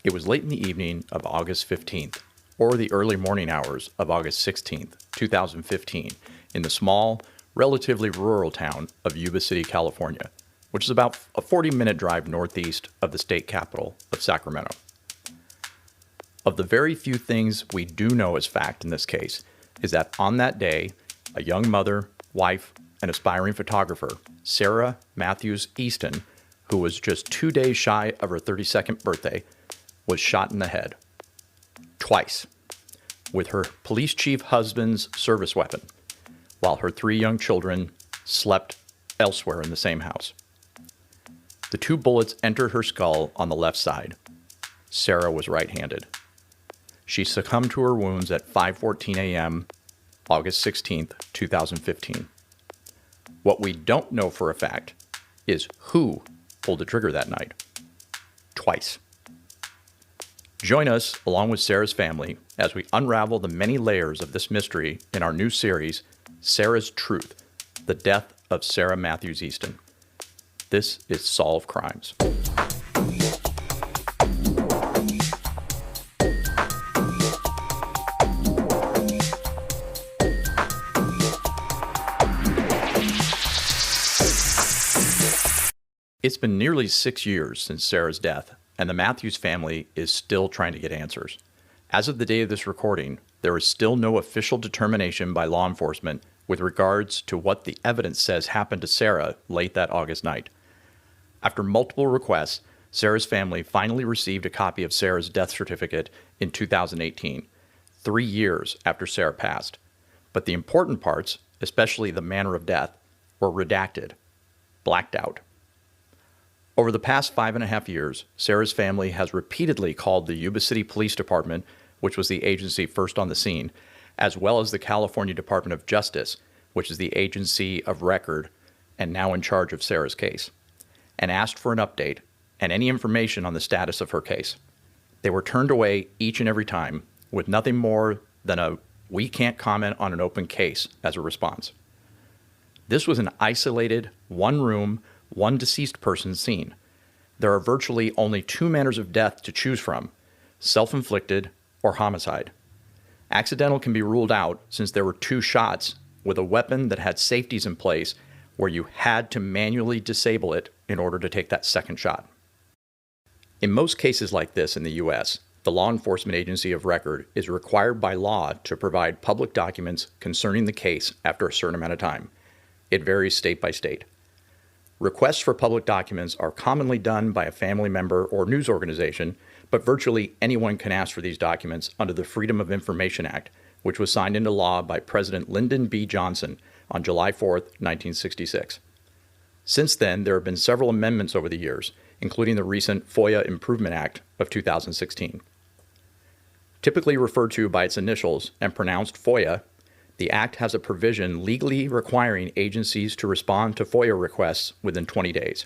It was late in the evening of August 15th, or the early morning hours of August 16th, 2015, in the small, relatively rural town of Yuba City, California, which is about a 40-minute drive northeast of the state capital of Sacramento. Of the very few things we do know as fact in this case is that on that day, a young mother, wife, and aspiring photographer, Sara Matthews Easton, who was just 2 days shy of her 32nd birthday, was shot in the head. Twice. With her police chief husband's service weapon, while her 3 young children slept elsewhere in the same house. The 2 bullets entered her skull on the left side. Sara was right-handed. She succumbed to her wounds at 5:14 a.m., August 16th, 2015. What we don't know for a fact is who pulled the trigger that night. Twice. Join us, along with Sara's family, as we unravel the many layers of this mystery in our new series, Sara's Truth, The Death of Sara Matthews Easton. This is Solve Crimes. It's been nearly 6 years since Sara's death, and the Matthews family is still trying to get answers. As of the day of this recording, there is still no official determination by law enforcement with regards to what the evidence says happened to Sara late that August night. After multiple requests, Sara's family finally received a copy of Sara's death certificate in 2018, 3 years after Sara passed. But the important parts, especially the manner of death, were redacted, blacked out. Over the past 5.5 years, Sara's family has repeatedly called the Yuba City Police Department, which was the agency first on the scene, as well as the California Department of Justice, which is the agency of record and now in charge of Sara's case, and asked for an update and any information on the status of her case. They were turned away each and every time with nothing more than a "we can't comment on an open case" as a response. This was an isolated, one-room, one deceased person scene. There are virtually only 2 manners of death to choose from: self-inflicted or homicide. Accidental can be ruled out since there were 2 shots with a weapon that had safeties in place where you had to manually disable it in order to take that second shot. In most cases like this in the U.S., the law enforcement agency of record is required by law to provide public documents concerning the case after a certain amount of time. It varies state by state. Requests for public documents are commonly done by a family member or news organization, but virtually anyone can ask for these documents under the Freedom of Information Act, which was signed into law by President Lyndon B. Johnson on July 4, 1966. Since then, there have been several amendments over the years, including the recent FOIA Improvement Act of 2016. Typically referred to by its initials and pronounced FOIA, the Act has a provision legally requiring agencies to respond to FOIA requests within 20 days.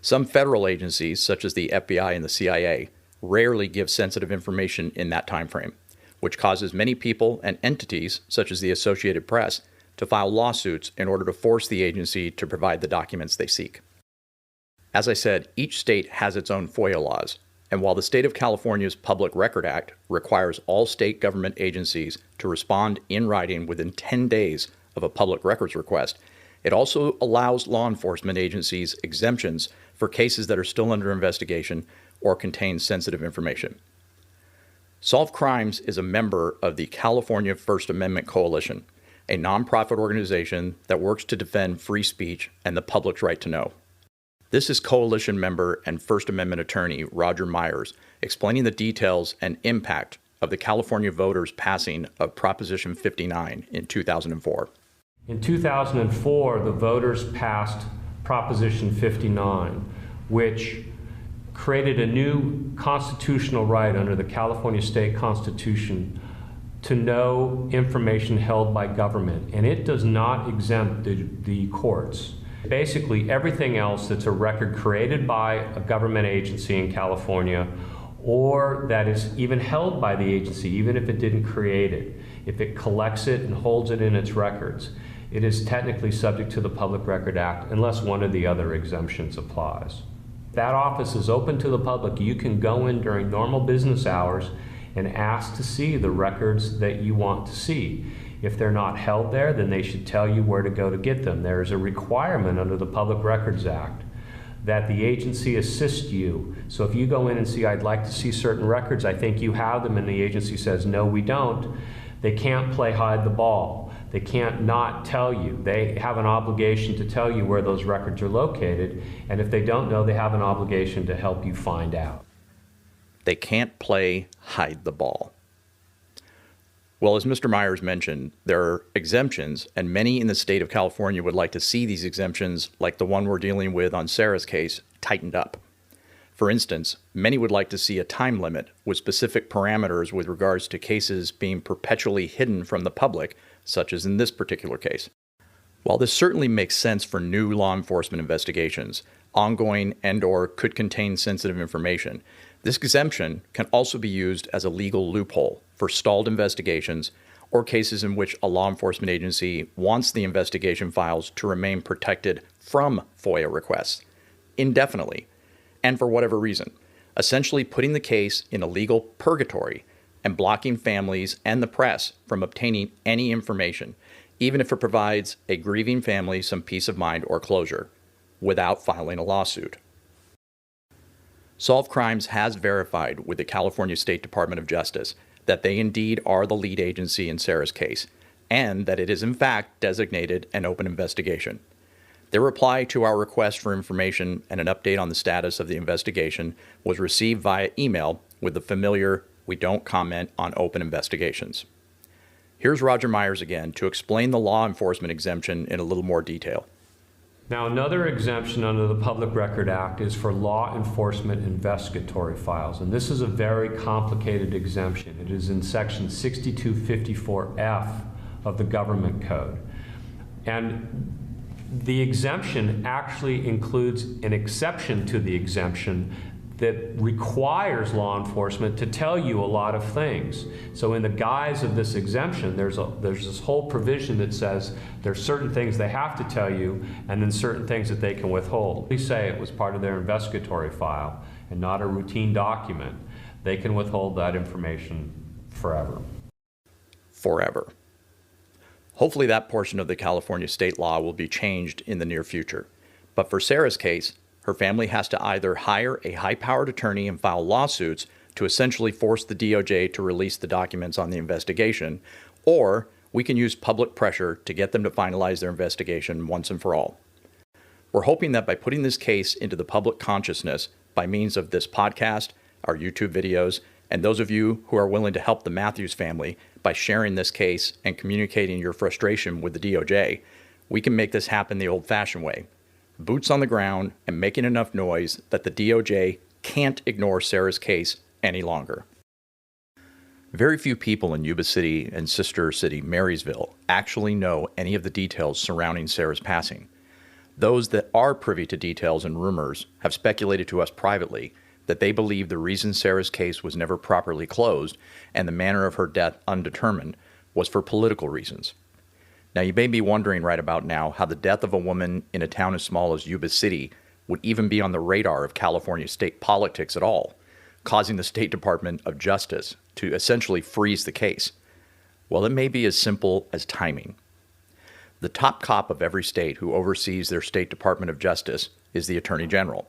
Some federal agencies, such as the FBI and the CIA, rarely give sensitive information in that time frame, which causes many people and entities, such as the Associated Press, to file lawsuits in order to force the agency to provide the documents they seek. As I said, each state has its own FOIA laws, and while the state of California's Public Record Act requires all state government agencies to respond in writing within 10 days of a public records request, it also allows law enforcement agencies exemptions for cases that are still under investigation or contain sensitive information. Solve Crimes is a member of the California First Amendment Coalition, a nonprofit organization that works to defend free speech and the public's right to know. This is coalition member and First Amendment attorney Roger Myers explaining the details and impact of the California voters' passing of Proposition 59 in 2004. In 2004, the voters passed Proposition 59, which created a new constitutional right under the California State Constitution to know information held by government, and it does not exempt the courts. Basically, everything else that's a record created by a government agency in California or that is even held by the agency, even if it didn't create it, if it collects it and holds it in its records, it is technically subject to the Public Record Act unless one of the other exemptions applies. That office is open to the public. You can go in during normal business hours and ask to see the records that you want to see. If they're not held there, then they should tell you where to go to get them. There is a requirement under the Public Records Act that the agency assist you. So if you go in and see, I'd like to see certain records, I think you have them, and the agency says, no, we don't, they can't play hide the ball. They can't not tell you. They have an obligation to tell you where those records are located, and if they don't know, they have an obligation to help you find out. They can't play hide the ball. Well, as Mr. Myers mentioned, there are exemptions, and many in the state of California would like to see these exemptions, like the one we're dealing with on Sara's case, tightened up. For instance, many would like to see a time limit with specific parameters with regards to cases being perpetually hidden from the public, such as in this particular case. While this certainly makes sense for new law enforcement investigations, ongoing and/or could contain sensitive information, this exemption can also be used as a legal loophole for stalled investigations or cases in which a law enforcement agency wants the investigation files to remain protected from FOIA requests indefinitely and for whatever reason, essentially putting the case in a legal purgatory and blocking families and the press from obtaining any information, even if it provides a grieving family some peace of mind or closure, without filing a lawsuit. Solve Crimes has verified with the California State Department of Justice that they indeed are the lead agency in Sara's case, and that it is in fact designated an open investigation. Their reply to our request for information and an update on the status of the investigation was received via email with the familiar "we don't comment on open investigations." Here's Roger Myers again to explain the law enforcement exemption in a little more detail. Now, another exemption under the Public Record Act is for law enforcement investigatory files, and this is a very complicated exemption. It is in Section 6254F of the Government Code. And the exemption actually includes an exception to the exemption that requires law enforcement to tell you a lot of things. So in the guise of this exemption, there's this whole provision that says there's certain things they have to tell you and then certain things that they can withhold. We say it was part of their investigatory file and not a routine document. They can withhold that information forever. Forever. Hopefully that portion of the California state law will be changed in the near future. But for Sara's case, her family has to either hire a high-powered attorney and file lawsuits to essentially force the DOJ to release the documents on the investigation, or we can use public pressure to get them to finalize their investigation once and for all. We're hoping that by putting this case into the public consciousness by means of this podcast, our YouTube videos, and those of you who are willing to help the Matthews family by sharing this case and communicating your frustration with the DOJ, we can make this happen the old-fashioned way. Boots on the ground and making enough noise that the DOJ can't ignore Sara's case any longer. Very few people in Yuba City and sister city Marysville actually know any of the details surrounding Sara's passing. Those that are privy to details and rumors have speculated to us privately that they believe the reason Sara's case was never properly closed and the manner of her death undetermined was for political reasons. Now, you may be wondering right about now how the death of a woman in a town as small as Yuba City would even be on the radar of California state politics at all, causing the State Department of Justice to essentially freeze the case. Well, it may be as simple as timing. The top cop of every state who oversees their State Department of Justice is the Attorney General.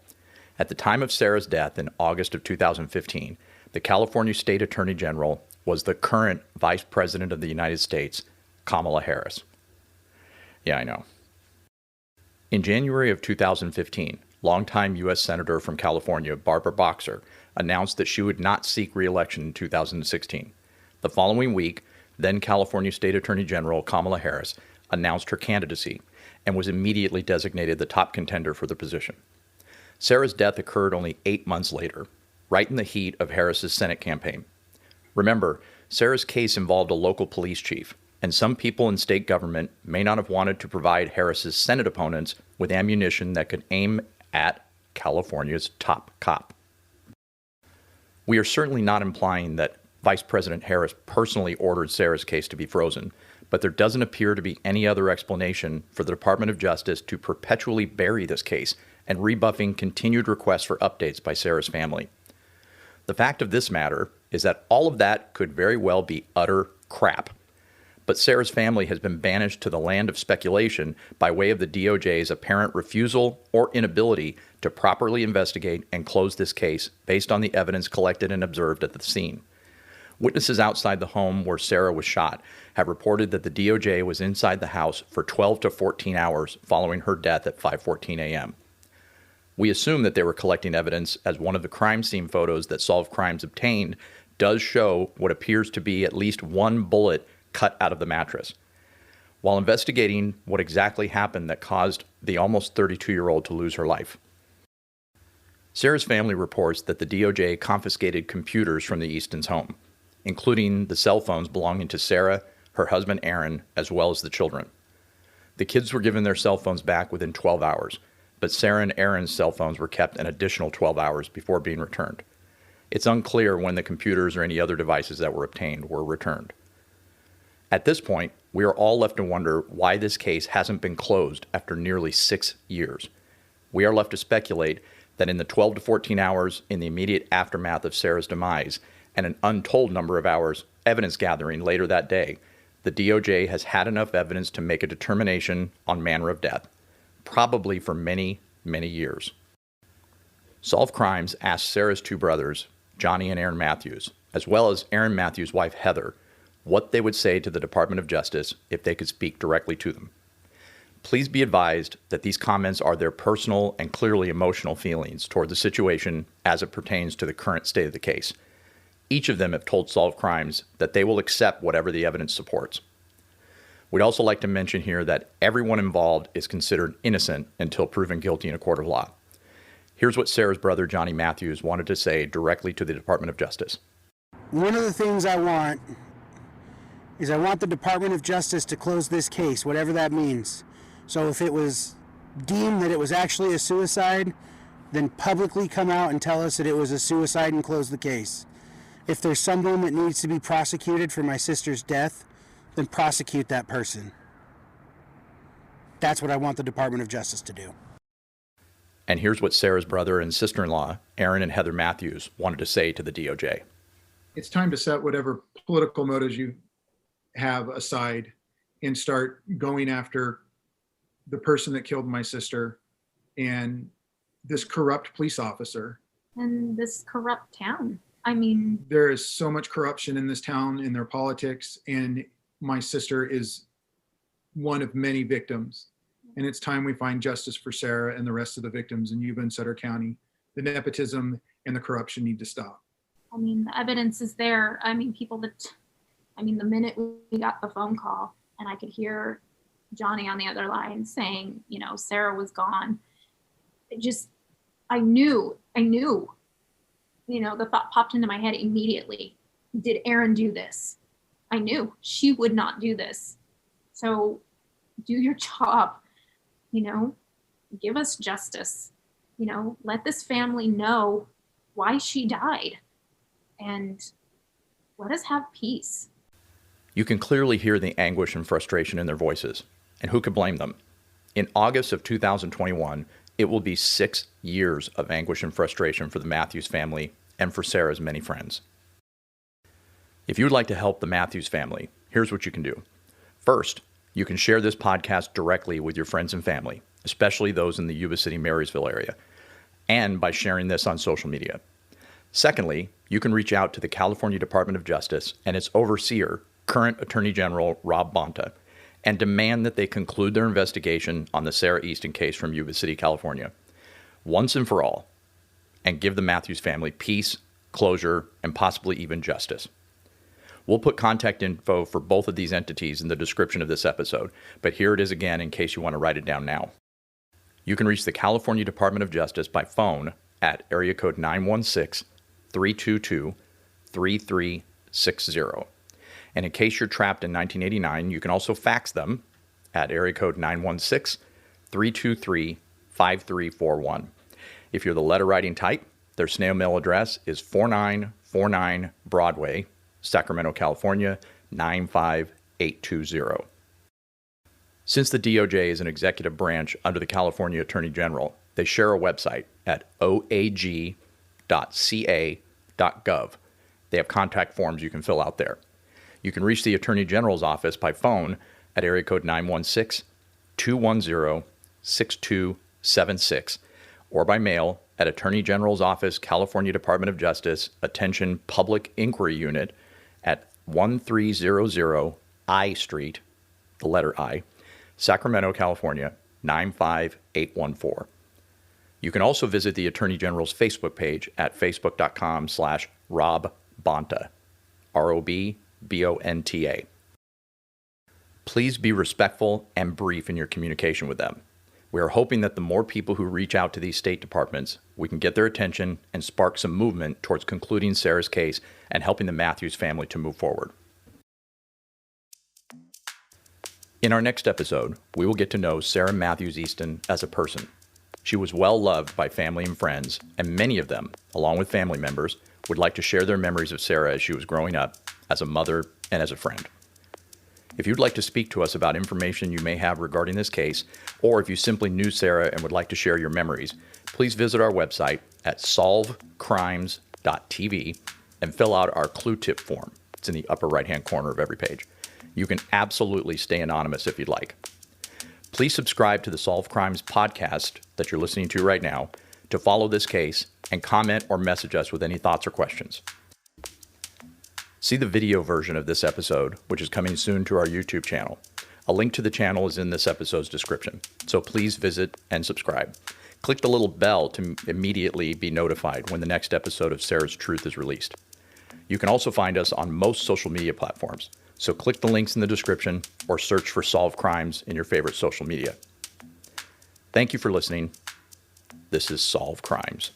At the time of Sara's death in August of 2015, the California State Attorney General was the current Vice President of the United States, Kamala Harris. Yeah, I know. In January of 2015, longtime U.S. Senator from California, Barbara Boxer, announced that she would not seek re-election in 2016. The following week, then California State Attorney General Kamala Harris announced her candidacy and was immediately designated the top contender for the position. Sara's death occurred only 8 months later, right in the heat of Harris's Senate campaign. Remember, Sara's case involved a local police chief, and some people in state government may not have wanted to provide Harris's Senate opponents with ammunition that could aim at California's top cop. We are certainly not implying that Vice President Harris personally ordered Sara's case to be frozen, but there doesn't appear to be any other explanation for the Department of Justice to perpetually bury this case and rebuffing continued requests for updates by Sara's family. The fact of this matter is that all of that could very well be utter crap. But Sara's family has been banished to the land of speculation by way of the DOJ's apparent refusal or inability to properly investigate and close this case based on the evidence collected and observed at the scene. Witnesses outside the home where Sara was shot have reported that the DOJ was inside the house for 12 to 14 hours following her death at 5:14 a.m. We assume that they were collecting evidence, as one of the crime scene photos that Solved Crimes obtained does show what appears to be at least one bullet cut out of the mattress. While investigating what exactly happened that caused the almost 32-year-old to lose her life. Sara's family reports that the DOJ confiscated computers from the Eastons' home, including the cell phones belonging to Sara, her husband Aaron, as well as the children. The kids were given their cell phones back within 12 hours, but Sara and Aaron's cell phones were kept an additional 12 hours before being returned. It's unclear when the computers or any other devices that were obtained were returned. At this point, we are all left to wonder why this case hasn't been closed after nearly 6 years. We are left to speculate that in the 12 to 14 hours in the immediate aftermath of Sara's demise and an untold number of hours evidence gathering later that day, the DOJ has had enough evidence to make a determination on manner of death, probably for many, many years. Solved Crimes asked Sara's two brothers, Johnny and Aaron Matthews, as well as Aaron Matthews' wife Heather, what they would say to the Department of Justice if they could speak directly to them. Please be advised that these comments are their personal and clearly emotional feelings toward the situation as it pertains to the current state of the case. Each of them have told Solved Crimes that they will accept whatever the evidence supports. We'd also like to mention here that everyone involved is considered innocent until proven guilty in a court of law. Here's what Sara's brother Johnny Matthews wanted to say directly to the Department of Justice. One of the things I want is I want the Department of Justice to close this case, whatever that means. So if it was deemed that it was actually a suicide, then publicly come out and tell us that it was a suicide and close the case. If there's someone that needs to be prosecuted for my sister's death, then prosecute that person. That's what I want the Department of Justice to do. And here's what Sara's brother and sister-in-law, Aaron and Heather Matthews, wanted to say to the DOJ. It's time to set whatever political motives you have aside and start going after the person that killed my sister and this corrupt police officer. And this corrupt town. I mean, there is so much corruption in this town, in their politics, and my sister is one of many victims. And it's time we find justice for Sara and the rest of the victims in Yuba and Sutter County. The nepotism and the corruption need to stop. I mean, the evidence is there. I mean, the minute we got the phone call and I could hear Johnny on the other line saying, Sara was gone. I knew, the thought popped into my head immediately. Did Aaron do this? I knew she would not do this. So do your job, give us justice, let this family know why she died and let us have peace. You can clearly hear the anguish and frustration in their voices, and who could blame them? In August of 2021, it will be 6 years of anguish and frustration for the Matthews family and for Sara's many friends. If you would like to help the Matthews family, here's what you can do. First, you can share this podcast directly with your friends and family, especially those in the Yuba City, Marysville area, and by sharing this on social media. Secondly, you can reach out to the California Department of Justice and its overseer, current Attorney General Rob Bonta, and demand that they conclude their investigation on the Sara Easton case from Yuba City, California, once and for all, and give the Matthews family peace, closure, and possibly even justice. We'll put contact info for both of these entities in the description of this episode, but here it is again in case you want to write it down now. You can reach the California Department of Justice by phone at area code 916-322-3360. And in case you're trapped in 1989, you can also fax them at area code 916-323-5341. If you're the letter writing type, their snail mail address is 4949 Broadway, Sacramento, California, 958 820. Since the DOJ is an executive branch under the California Attorney General, they share a website at oag.ca.gov. They have contact forms you can fill out there. You can reach the Attorney General's office by phone at area code 916-210-6276 or by mail at Attorney General's Office, California Department of Justice, Attention Public Inquiry Unit at 1300 I Street, the letter I, Sacramento, California, 95814. You can also visit the Attorney General's Facebook page at facebook.com/RobBonta, ROBBONTA. Please be respectful and brief in your communication with them. We are hoping that the more people who reach out to these state departments, we can get their attention and spark some movement towards concluding Sara's case and helping the Matthews family to move forward. In our next episode, we will get to know Sara Matthews Easton as a person. She was well loved by family and friends, and many of them, along with family members, would like to share their memories of Sara as she was growing up, as a mother and as a friend. If you'd like to speak to us about information you may have regarding this case, or if you simply knew Sara and would like to share your memories, please visit our website at solvecrimes.tv and fill out our clue tip form. It's in the upper right-hand corner of every page. You can absolutely stay anonymous if you'd like. Please subscribe to the Solve Crimes podcast that you're listening to right now to follow this case and comment or message us with any thoughts or questions. See the video version of this episode, which is coming soon to our YouTube channel. A link to the channel is in this episode's description, so please visit and subscribe. Click the little bell to immediately be notified when the next episode of Sara's Truth is released. You can also find us on most social media platforms, so click the links in the description or search for Solve Crimes in your favorite social media. Thank you for listening. This is Solve Crimes.